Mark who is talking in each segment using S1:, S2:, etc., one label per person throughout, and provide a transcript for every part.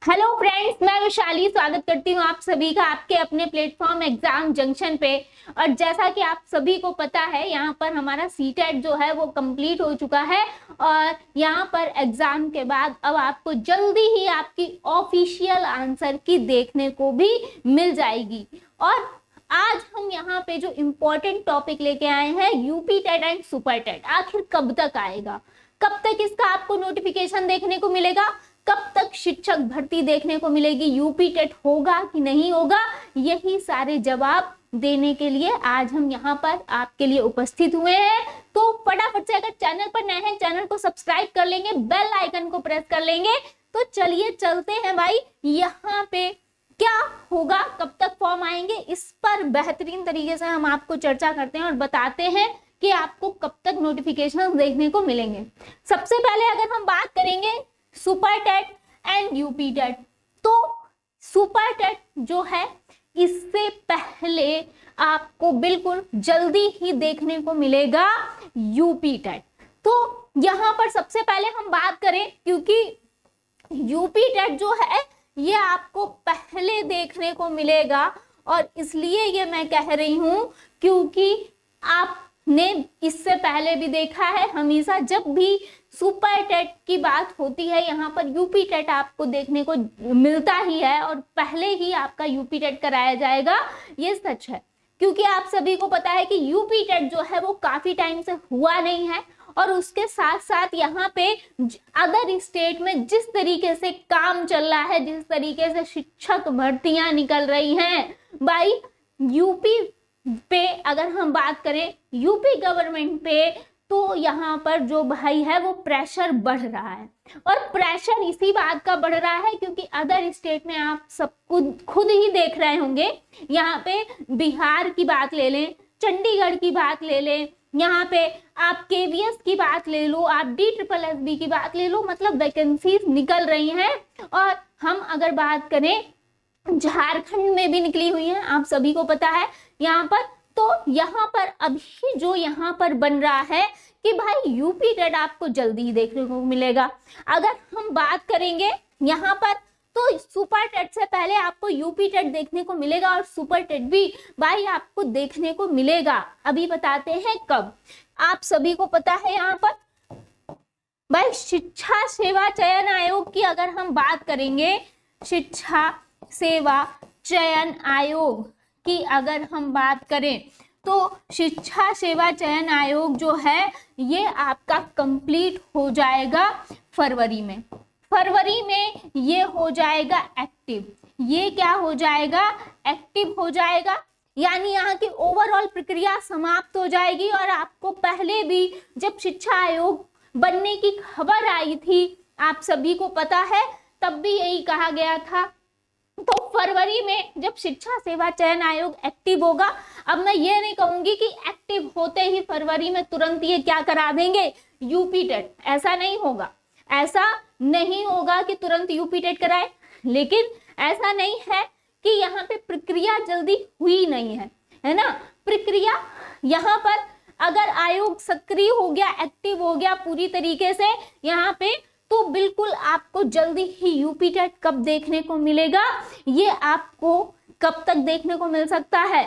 S1: Hello friends, मैं वैशाली स्वागत करती हूँ आप सभी का आपके अपने प्लेटफॉर्म एग्जाम जंक्शन पे। और जैसा कि आप सभी को पता है, यहाँ पर हमारा सीटेट जो है वो कंप्लीट हो चुका है और यहाँ पर एग्जाम के बाद अब आपको जल्दी ही आपकी ऑफिशियल आंसर की देखने को भी मिल जाएगी। और आज हम यहाँ पे जो इम्पोर्टेंट टॉपिक लेके आए हैं, UP TET and super TET आखिर कब तक आएगा, कब तक इसका आपको नोटिफिकेशन देखने को मिलेगा, कब तक शिक्षक भर्ती देखने को मिलेगी, यूपी टेट होगा कि नहीं होगा, यही सारे जवाब देने के लिए आज हम यहाँ पर आपके लिए उपस्थित हुए हैं। तो फटाफट से अगर चैनल पर नए हैं, चैनल को सब्सक्राइब कर लेंगे, बेल आइकन को प्रेस कर लेंगे। तो चलिए चलते हैं भाई, यहाँ पे क्या होगा, कब तक फॉर्म आएंगे, इस पर बेहतरीन तरीके से हम आपको चर्चा करते हैं और बताते हैं कि आपको कब तक नोटिफिकेशन देखने को मिलेंगे। सबसे पहले अगर हम बात करेंगे super TET and UP TET, तो सुपर टेट जो है इससे पहले आपको बिल्कुल जल्दी ही देखने को मिलेगा यूपी टेट। तो यहाँ पर सबसे पहले हम बात करें, क्योंकि यूपी टेट जो है ये आपको पहले देखने को मिलेगा और इसलिए ये मैं कह रही हूं क्योंकि आपने इससे पहले भी देखा है, हमेशा जब भी सुपर टेट की बात होती है यहाँ पर यूपी टेट आपको देखने को मिलता ही है और पहले ही आपका यूपी टेट कराया जाएगा। ये सच है, क्योंकि आप सभी को पता है कि यूपी टेट जो है वो काफी टाइम से हुआ नहीं है और उसके साथ साथ यहाँ पे अदर स्टेट में जिस तरीके से काम चल रहा है, जिस तरीके से शिक्षक भर्तियां निकल रही हैं भाई, यूपी पे अगर हम बात करें यूपी गवर्नमेंट पे, तो यहाँ पर जो भाई है वो प्रेशर बढ़ रहा है। और प्रेशर इसी बात का बढ़ रहा है क्योंकि अदर स्टेट में आप सब खुद ही देख रहे होंगे, यहाँ पे बिहार की बात ले लें, चंडीगढ़ की बात ले लें, यहाँ पे आप केवीएस की बात ले लो, आप DSSB की बात ले लो, मतलब वैकेंसीज निकल रही हैं। और हम अगर बात करें झारखंड में भी निकली हुई है, आप सभी को पता है यहाँ पर। तो यहाँ पर अभी जो यहाँ पर बन रहा है कि भाई यूपी टेट आपको जल्दी ही देखने को मिलेगा। अगर हम बात करेंगे यहाँ पर, तो सुपर टेट से पहले आपको यूपी टेट देखने को मिलेगा और सुपर टेट भी भाई आपको देखने को मिलेगा। अभी बताते हैं कब। आप सभी को पता है यहाँ पर भाई शिक्षा सेवा चयन आयोग की अगर हम बात करेंगे, शिक्षा सेवा चयन आयोग की अगर हम बात करें, तो शिक्षा सेवा चयन आयोग जो है ये आपका कंप्लीट हो जाएगा फरवरी में। फरवरी में ये हो जाएगा एक्टिव। ये क्या हो जाएगा? एक्टिव हो जाएगा, यानी यहाँ की ओवरऑल प्रक्रिया समाप्त हो जाएगी। और आपको पहले भी जब शिक्षा आयोग बनने की खबर आई थी, आप सभी को पता है, तब भी यही कहा गया था। तो फरवरी में जब शिक्षा सेवा चयन आयोग एक्टिव होगा, अब मैं ये नहीं कहूंगी कि एक्टिव होते ही फरवरी में तुरंत ये क्या करा देंगे, यूपी टेट, ऐसा नहीं होगा। ऐसा नहीं होगा कि तुरंत यूपी टेट कराए, लेकिन ऐसा नहीं है कि यहाँ पे प्रक्रिया जल्दी हुई नहीं है, है ना। प्रक्रिया यहाँ पर अगर आयोग सक्रिय हो गया, एक्टिव हो गया पूरी तरीके से यहाँ पे, तो बिल्कुल आपको जल्दी ही यूपी टेट कब देखने को मिलेगा, ये आपको कब तक देखने को मिल सकता है,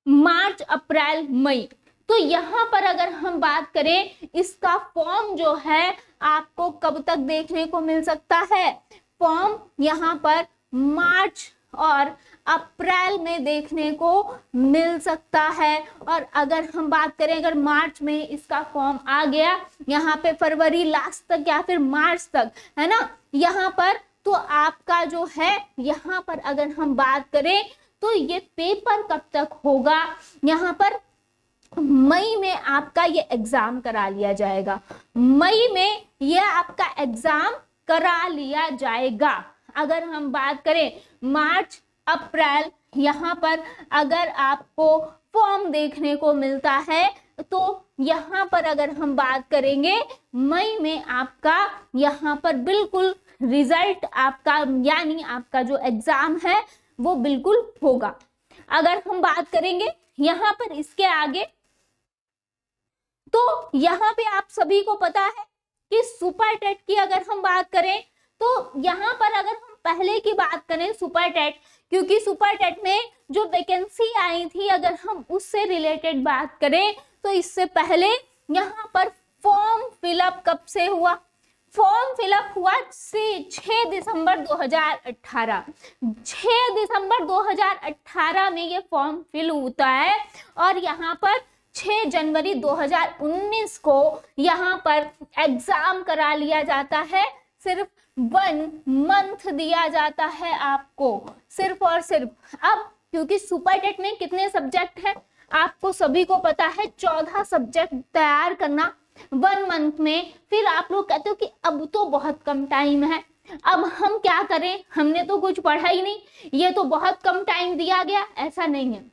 S1: मार्च, अप्रैल, मई। तो यहाँ पर अगर हम बात करें, इसका फॉर्म जो है आपको कब तक देखने को मिल सकता है, फॉर्म यहाँ पर मार्च और अप्रैल में देखने को मिल सकता है। और अगर हम बात करें, अगर मार्च में इसका फॉर्म आ गया, यहाँ पे फरवरी लास्ट तक या फिर मार्च तक, है ना, यहाँ पर तो आपका जो है, यहाँ पर अगर हम बात करें तो ये पेपर कब तक होगा, यहाँ पर मई में आपका ये एग्जाम करा लिया जाएगा। मई में ये आपका एग्जाम करा लिया जाएगा। अगर हम बात करें मार्च, अप्रैल, यहाँ पर अगर आपको फॉर्म देखने को मिलता है, तो यहाँ पर अगर हम बात करेंगे मई में आपका यहाँ पर बिल्कुल रिजल्ट आपका, यानी आपका जो एग्जाम है वो बिल्कुल होगा। अगर हम बात करेंगे यहाँ पर इसके आगे, तो यहाँ पे आप सभी को पता है कि सुपर टेट की अगर हम बात करें, तो यहाँ पर अगर हम पहले की बात करें सुपर टेट, क्योंकि सुपर टेट में जो वैकेंसी आई थी अगर हम उससे रिलेटेड बात करें तो इससे पहले यहाँ पर फॉर्म फिलअप कब से हुआ? फॉर्म फिलअप हुआ 6 दिसंबर 2018। 6 दिसंबर 2018 में ये फॉर्म फिल होता है और यहाँ पर 6 जनवरी 2019 को यहाँ पर एग्जाम करा लिया जाता है। सिर्फ 1 मंथ दिया जाता है आपको, सिर्फ और सिर्फ। अब क्योंकि सुपर टेट में कितने सब्जेक्ट हैं आपको सभी को पता है, 14 सब्जेक्ट तैयार करना 1 मंथ में। फिर आप लोग कहते हो कि अब तो बहुत कम टाइम है, अब हम क्या करें, हमने तो कुछ पढ़ा ही नहीं, ये तो बहुत कम टाइम दिया गया। ऐसा नहीं है।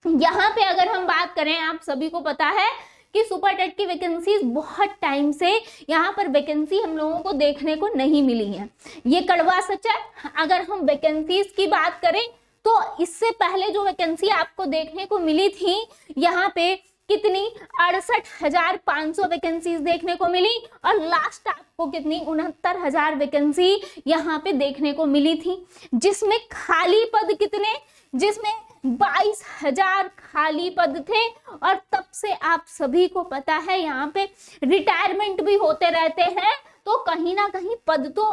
S1: यहाँ पे अगर हम बात करें, आप सभी को पता है कि सुपर टेट की वैकेंसी बहुत टाइम से यहाँ पर वैकेंसी हम लोगों को देखने को नहीं मिली है। ये कड़वा सच है। अगर हम वैकेंसीज की बात करें तो इससे पहले जो वैकेंसी आपको देखने को मिली थी यहाँ पे कितनी 68,500 वैकेंसीज देखने को मिली और लास्ट आपको कितनी 69,000 वैकेंसी यहाँ पे देखने को मिली थी, जिसमें खाली पद कितने, जिसमें 22,000 खाली पद थे। और तब से आप सभी को पता है यहाँ पे रिटायरमेंट भी होते रहते हैं, तो कहीं ना कहीं पद तो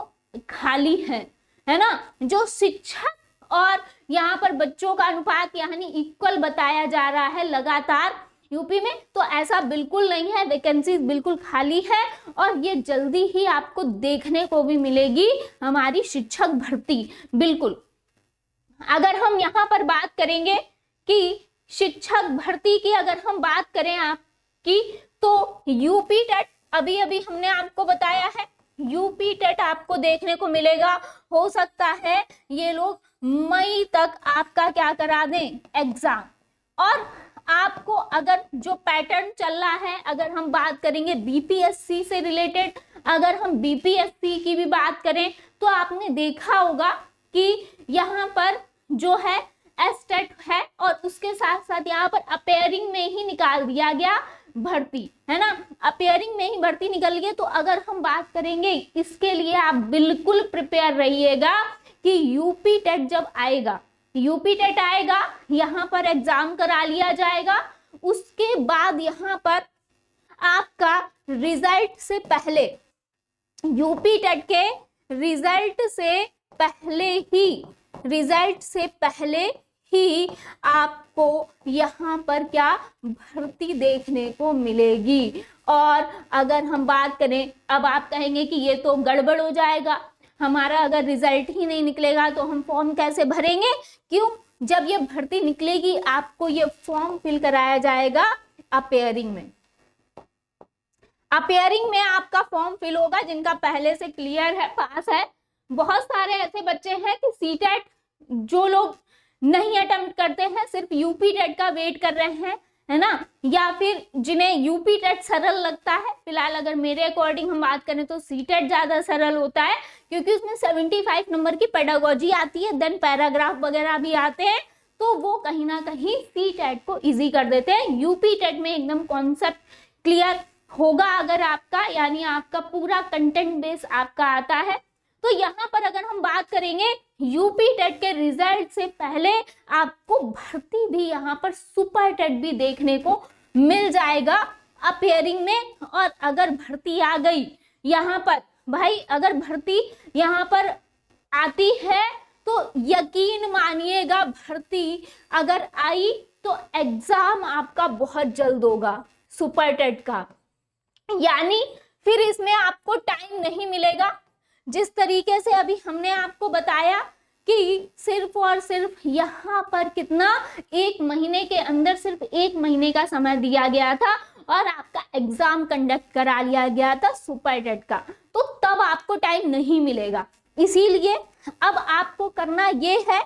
S1: खाली है ना। जो शिक्षक और यहाँ पर बच्चों का अनुपात यानी इक्वल बताया जा रहा है लगातार यूपी में, तो ऐसा बिल्कुल नहीं है। वैकेंसीज बिल्कुल खाली है और ये जल्दी ही आपको देखने को भी मिलेगी हमारी शिक्षक भर्ती। बिल्कुल अगर हम यहाँ पर बात करेंगे कि शिक्षक भर्ती की अगर हम बात करें आपकी, तो यूपी टेट अभी अभी हमने आपको बताया है, यूपी टेट आपको देखने को मिलेगा। हो सकता है ये लोग मई तक आपका क्या करा दें, एग्जाम। और आपको अगर जो पैटर्न चल रहा है, अगर हम बात करेंगे बीपीएससी से रिलेटेड, अगर हम बीपीएससी की भी बात करें तो आपने देखा होगा कि यहाँ पर जो है एस्टेट है और उसके साथ साथ यहाँ पर अपेयरिंग में ही निकाल दिया गया भर्ती, है ना। अपेयरिंग में ही भर्ती निकल गई। तो अगर हम बात करेंगे इसके लिए आप बिल्कुल प्रिपेयर रहिएगा कि यूपी टेट जब आएगा, यूपी टेट आएगा, यहाँ पर एग्जाम करा लिया जाएगा। उसके बाद यहाँ पर आपका रिजल्ट से पहले, यूपी टेट के रिजल्ट से पहले ही आपको यहाँ पर क्या भर्ती देखने को मिलेगी। और अगर हम बात करें, अब आप कहेंगे कि ये तो गड़बड़ हो जाएगा, हमारा अगर रिजल्ट ही नहीं निकलेगा तो हम फॉर्म कैसे भरेंगे। क्यों? जब ये भर्ती निकलेगी आपको ये फॉर्म फिल कराया जाएगा अपेयरिंग में। अपेयरिंग में आपका फॉर्म फिल होगा जिनका पहले से क्लियर है, पास है। बहुत सारे ऐसे बच्चे हैं कि सीटेट जो लोग नहीं अटेम्प्ट करते हैं, सिर्फ यूपी टेट का वेट कर रहे हैं, है ना, या फिर जिन्हें यूपी टेट सरल लगता है। फिलहाल अगर मेरे अकॉर्डिंग हम बात करें तो सीटेट ज्यादा सरल होता है, क्योंकि उसमें 75 नंबर की पेडागोजी आती है, देन पैराग्राफ वगैरह भी आते हैं, तो वो कहीं ना कहीं सीटेट को इजी कर देते हैं। यूपी टेट में एकदम कॉन्सेप्ट क्लियर होगा अगर आपका, यानी आपका पूरा कंटेंट बेस आपका आता है। तो यहाँ पर अगर हम बात करेंगे यूपी टेट के रिजल्ट से पहले आपको भर्ती भी यहाँ पर सुपर टेट भी देखने को मिल जाएगा अपेयरिंग में। और अगर भर्ती आ गई यहाँ पर, भाई अगर भर्ती यहाँ पर आती है तो यकीन मानिएगा, भर्ती अगर आई तो एग्जाम आपका बहुत जल्द होगा सुपर टेट का, यानी फिर इसमें आपको टाइम नहीं मिलेगा। जिस तरीके से अभी हमने आपको बताया कि सिर्फ और सिर्फ यहाँ पर कितना, 1 महीने के अंदर सिर्फ 1 महीने का समय दिया गया था और आपका एग्जाम कंडक्ट करा लिया गया था सुपर टेट का, तो तब आपको टाइम नहीं मिलेगा। इसीलिए अब आपको करना ये है,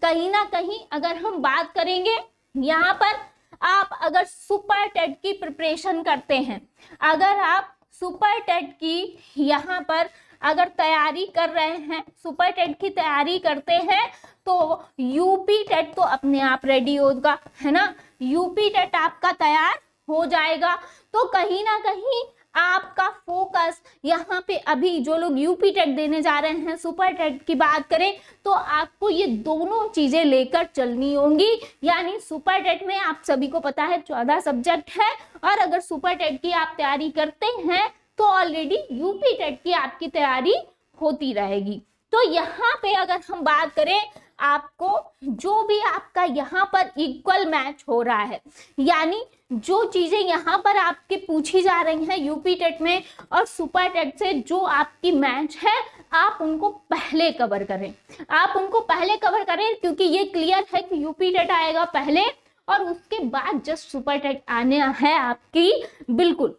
S1: कहीं ना कहीं अगर हम बात करेंगे यहाँ पर, आप अगर सुपर टेट की प्रिपरेशन करते हैं, अगर आप सुपर टेट की यहाँ पर अगर तैयारी कर रहे हैं, सुपर टेट की तैयारी करते हैं, तो यूपी टेट तो अपने आप रेडी होगा, है ना। यूपी टेट आपका तैयार हो जाएगा, तो कहीं ना कहीं आपका फोकस यहाँ पे अभी जो लोग यूपी टेट देने जा रहे हैं, सुपर टेट की बात करें तो आपको ये दोनों चीजें लेकर चलनी होंगी। यानी सुपर टेट में आप सभी को पता है 14 सब्जेक्ट है, और अगर सुपर टेट की आप तैयारी करते हैं तो ऑलरेडी यूपी टेट की आपकी तैयारी होती रहेगी। तो यहाँ पे अगर हम बात करें, आपको जो भी आपका यहाँ पर इक्वल मैच हो रहा है, यानी जो चीजें यहाँ पर आपके पूछी जा रही हैं यूपी टेट में और सुपर टेट से जो आपकी मैच है, आप उनको पहले कवर करें, आप उनको पहले कवर करें, क्योंकि ये क्लियर है कि यूपी टेट आएगा पहले और उसके बाद जस्ट सुपर टेट आने है आपकी, बिल्कुल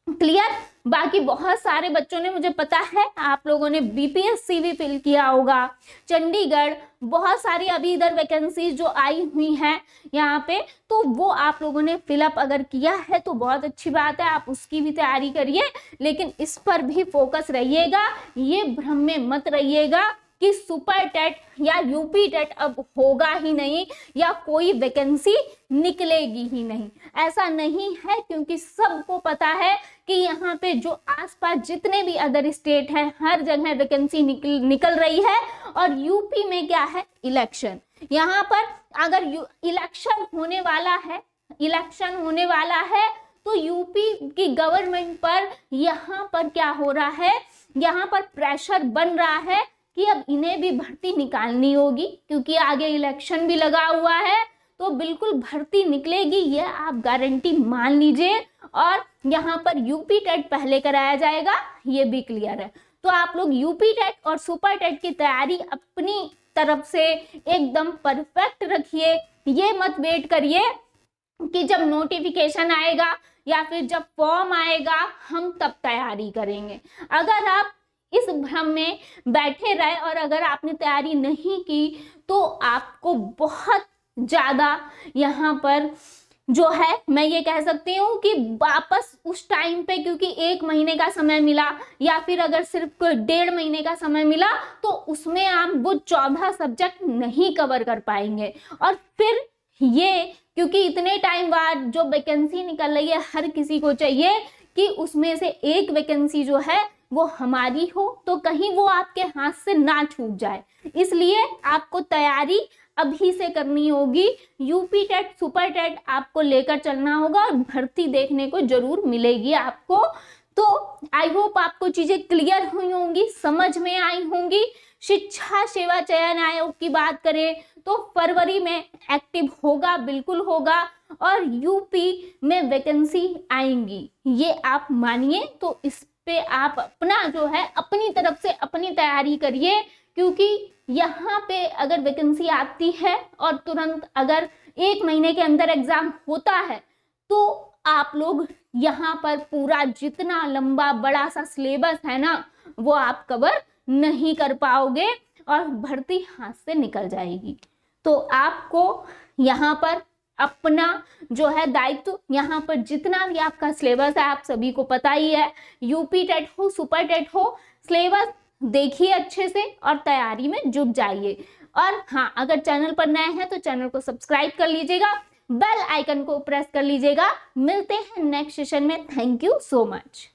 S1: क्लियर। बाकी बहुत सारे बच्चों ने, मुझे पता है आप लोगों ने बीपीएससी भी फिल किया होगा, चंडीगढ़, बहुत सारी अभी इधर वैकेंसीज जो आई हुई हैं यहाँ पे, तो वो आप लोगों ने फिलअप अगर किया है तो बहुत अच्छी बात है, आप उसकी भी तैयारी करिए। लेकिन इस पर भी फोकस रहिएगा, ये भ्रम में मत रहिएगा कि सुपर टेट या यूपी टेट अब होगा ही नहीं या कोई वैकेंसी निकलेगी ही नहीं, ऐसा नहीं है। क्योंकि सबको पता है कि यहाँ पे जो आसपास जितने भी अदर स्टेट हैं, हर जगह वैकेंसी निकल रही है। और यूपी में क्या है, इलेक्शन, यहाँ पर अगर इलेक्शन होने वाला है तो यूपी की गवर्नमेंट पर यहाँ पर क्या हो रहा है, यहाँ पर प्रेशर बन रहा है कि अब इन्हें भी भर्ती निकालनी होगी, क्योंकि आगे इलेक्शन भी लगा हुआ है, तो बिल्कुल भर्ती निकलेगी, ये आप गारंटी मान लीजिए। और यहाँ पर यूपी टेट पहले कराया जाएगा, ये भी क्लियर है। तो आप लोग यूपी टेट और सुपर टेट की तैयारी अपनी तरफ से एकदम परफेक्ट रखिए। ये मत वेट करिए कि जब नोटिफिकेशन आएगा या फिर जब फॉर्म आएगा हम तब तैयारी करेंगे। अगर आप इस भ्रम में बैठे रहे और अगर आपने तैयारी नहीं की तो आपको बहुत ज़्यादा यहाँ पर जो है, मैं ये कह सकती हूँ कि वापस उस टाइम पे, क्योंकि 1 महीने का समय मिला या फिर अगर सिर्फ 1.5 महीने का समय मिला तो उसमें आप वो 14 सब्जेक्ट नहीं कवर कर पाएंगे। और फिर ये, क्योंकि इतने टाइम बाद जो वैकेंसी निकल रही है, हर किसी को चाहिए कि उसमें से एक वैकेंसी जो है वो हमारी हो, तो कहीं वो आपके हाथ से ना छूट जाए। इसलिए आपको तैयारी अभी से करनी होगी। यूपी टेट, सुपर टेट आपको लेकर चलना होगा और भर्ती देखने को जरूर मिलेगी आपको। तो आई होप आपको चीजें क्लियर हुई होंगी, समझ में आई होंगी। शिक्षा सेवा चयन आयोग की बात करें तो फरवरी में एक्टिव होगा, बिल्कुल होगा, और यूपी में वैकेंसी आएंगी, ये आप मानिए। तो इस पे आप अपना जो है अपनी तरफ से अपनी तैयारी करिए, क्योंकि यहाँ पे अगर वैकेंसी आती है और तुरंत अगर 1 महीने के अंदर एग्जाम होता है तो आप लोग यहाँ पर पूरा जितना लंबा बड़ा सा सिलेबस है ना वो आप कवर नहीं कर पाओगे और भर्ती हाथ से निकल जाएगी। तो आपको यहाँ पर अपना जो है दायित्व, यहाँ पर जितना भी आपका सिलेबस है आप सभी को पता ही है, यूपी टेट हो सुपर टेट हो, सिलेबस देखिए अच्छे से और तैयारी में जुट जाइए। और हाँ, अगर चैनल पर नए हैं तो चैनल को सब्सक्राइब कर लीजिएगा, बेल आइकन को प्रेस कर लीजिएगा। मिलते हैं नेक्स्ट सेशन में। Thank you so much.